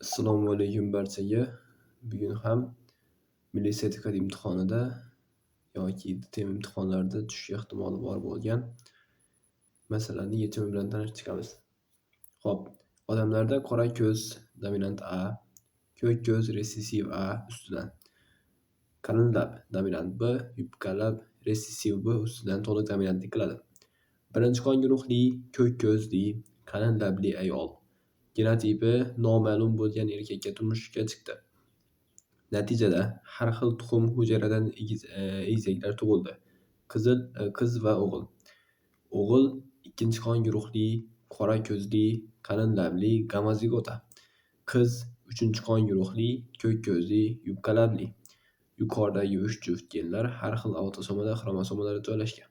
Assalomu alaykum barchaga. Bugun ham milliy sertifikat imtihonida yoki TEM imtihonlarida tushish ehtimoli bor bo'lgan masalaning yechimi bilan tanishib chiqamiz. Xo'p, odamlarda qora ko'z dominant A, ko'k ko'z resessiv A ustidan, qalin lab dominant B, yupqa lab resessiv B ustidan to'liq dominantlik qiladi. Birinchi qon guruhli ko'k ko'zli qalin labli ayol genotipi noma'lum bo'lgan erkakka turmushga chiqdi. Natijada har xil tuxum hujayradan egizaklar tug'ildi. Qiz va o'g'il. O'g'il ikkinchi qon guruhli qora ko'zli qalin labli gamozigota. Qiz uchinchi qon guruhli ko'k ko'zli yupqa labli. Yuqoridagi 3 juft genlar har xil avtosomada xromosomalarda joylashgan.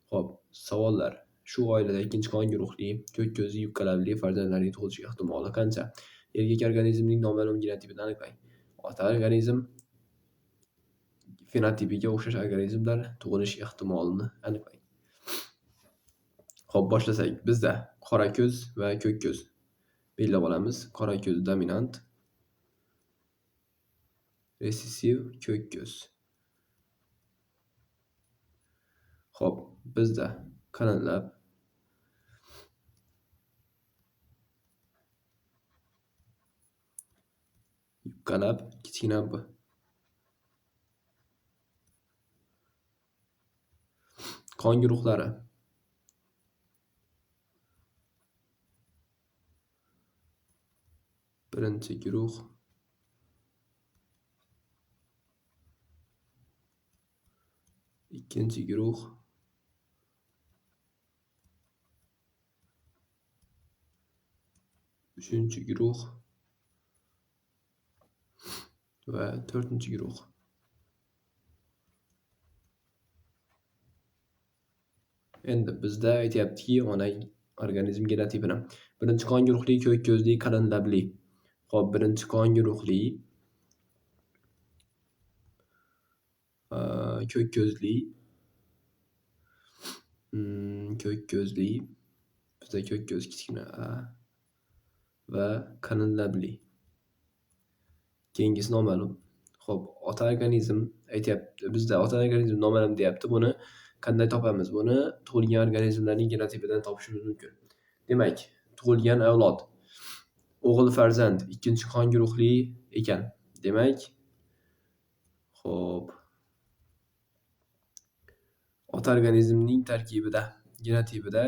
Xo'p, savollar. Shu oilada ikkinchi qon guruhli ko'k ko'zli yupqa labli farzandlarning tug'ilishi ehtimoli qancha? Erkak organizmning noma'lum genotipini aniqlang. Ota organizm fenotipiga o'xshash organizmlar tug'ilish ehtimolini aniqlang. Xo'p, boshlasak. Bizda qora ko'z va ko'k ko'z belgilab olamiz. Qora ko'z dominant, resessiv ko'k ko'z. Xo'p, bizda qalin lab, yupqa lab, kichkina b. Qon guruhlari. Birinchi guruh, ikkinchi guruh, uchinchi guruh va to'rtinchi guruh. Endi bizda aytayaptiki, ona organizm genotipini. Birinchi qon guruhli ko'k ko'zli qalin labli. Xo'p, birinchi qon guruhli ko'k ko'zli bizda ko'k ko'z kichkina a va qalin labli. Keyingisi noma'lum. Xo'p, ota organizm aytayapti. Bizda ota organizm noma'lum deyapti. Buni qanday topamiz? Buni tug'ilgan organizmlarning genotipidan topishimiz mumkin. Demak, tug'ilgan avlod o'g'il farzand ikkinchi qon guruhli ekan. Demak, xo'p, ota organizmning tarkibida, genotipida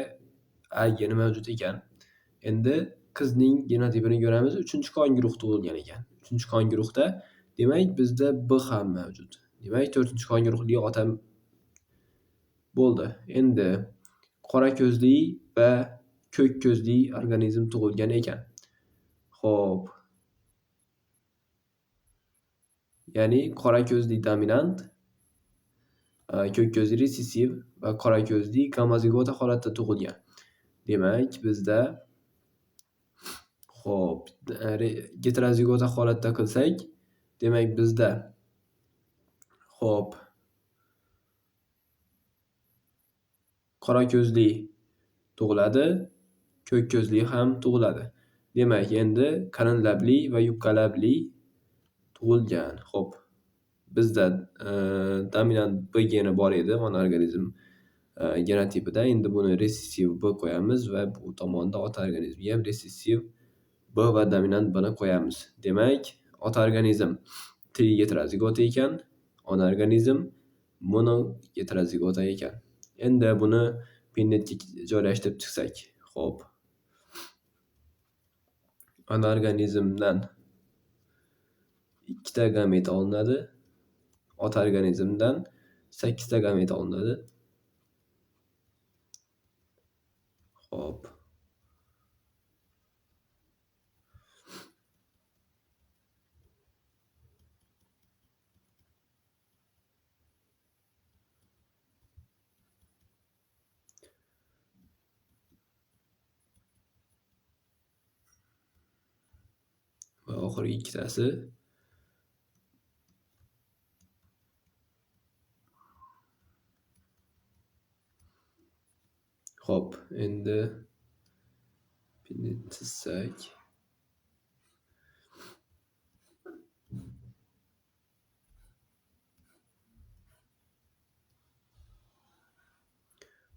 A geni mavjud ekan. Endi qizning genotipini ko'ramiz. 3-qon guruh tug'ilgan ekan. 3-qon guruhda, demak, bizda B ham mavjud. Demak, 4-qon guruhli otam bo'ldi. Endi qora ko'zli va ko'k ko'zli organizm tug'ilgan ekan. Xo'p. Ya'ni qora ko'zli dominant, ko'k ko'zli resessiv va qora ko'zli gamozigota holatda tug'ilgan. Demak, bizda xo'p, heterozigota holatda qilsak, demak bizda xo'p, qora ko'zli tug'iladi, ko'k ko'zli ham tug'iladi. Demak, endi qalin labli va yupqa labli tug'ilgan. Xo'p, bizda dominant B geni bor edi ona organizm genotipida. Endi buni resessiv B qo'yamiz va bu tomonda ota organizmga ham resessiv B va dominant B'ni qo'yamiz. Demak, ota organizm heterozigota ekan, ona organizm monoheterozigota ekan. Endi buni pennetga joylashtirib chiqsak, xo'p. Ona organizmdan 2 ta gamet olinadi. Ota organizmdan 8 ta gamet olinadi. Xo'p. Va oxirgi ikkitasi xo'p, endi pinnet chizsak,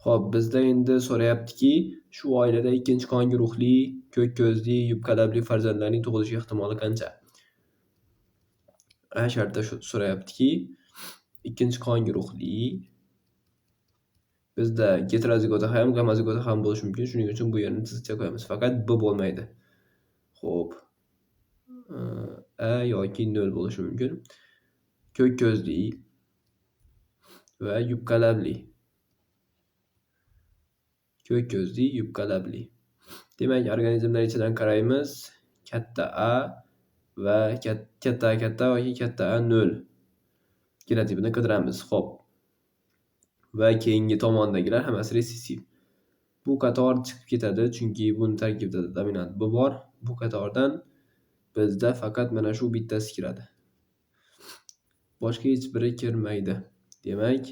Xo'p, bizda endi so'rayaptiki, shu oilada ikkinchi qon guruhli, ko'k ko'zli, yubka labli farzandlarning tug'ilish ehtimoli qancha? A shartda so'rayaptiki, ikkinchi qon guruhli bizda heterozigota ham, gomozigota ham bo'lishi mumkin. Shuning uchun bu yerni tizikcha qo'yamiz. Faqat B bo'lmaydi. Xo'p. A yoki 0 bo'lishi mumkin. Ko'k ko'zli va yubka labli. Ko'k ko'zli, yubka labli. Demak, organizmlar ichidan qaraymiz. Katta A va katta A yoki katta A 0 genotipini qidiramiz. Xo'p. Va keyingi tomondagilar hammasi resessiv. Bu qator chiqib ketadi, chunki buni tarkibida dominant B bor. Bu qatordan bizda faqat mana shu bittasi kiradi. Boshqa hech biri kirmaydi. Demak,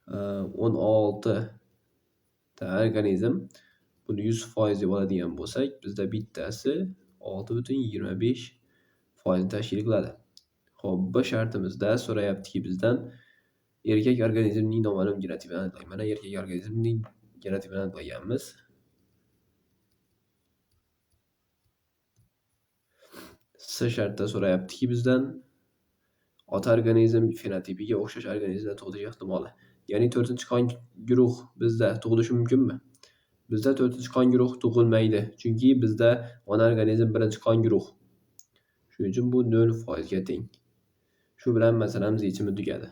16 ta organizm buni 100% deb oladigan bo'lsak, bizda bittasi 6,25% tashkil qiladi. Xo'p, bu shartimizda so'rayaptiki bizdan erkak organizmning noma'lum genotipini aniqlang. Mana erkak organizmning genotipini aniqlaganmiz. C shartda so'rayaptiki bizdan ota organizm fenotipiga o'xshash organizmda tug'ilish ehtimoli. Ya'ni 4-qon guruh bizda tug'ilishi mumkinmi? Bizda 4-qon guruh tug'ilmaydi, chunki bizda ona organizm 1-qon guruh. Shuning uchun bu 0% ga teng. Shu bilan masalamiz yechimi tugadi.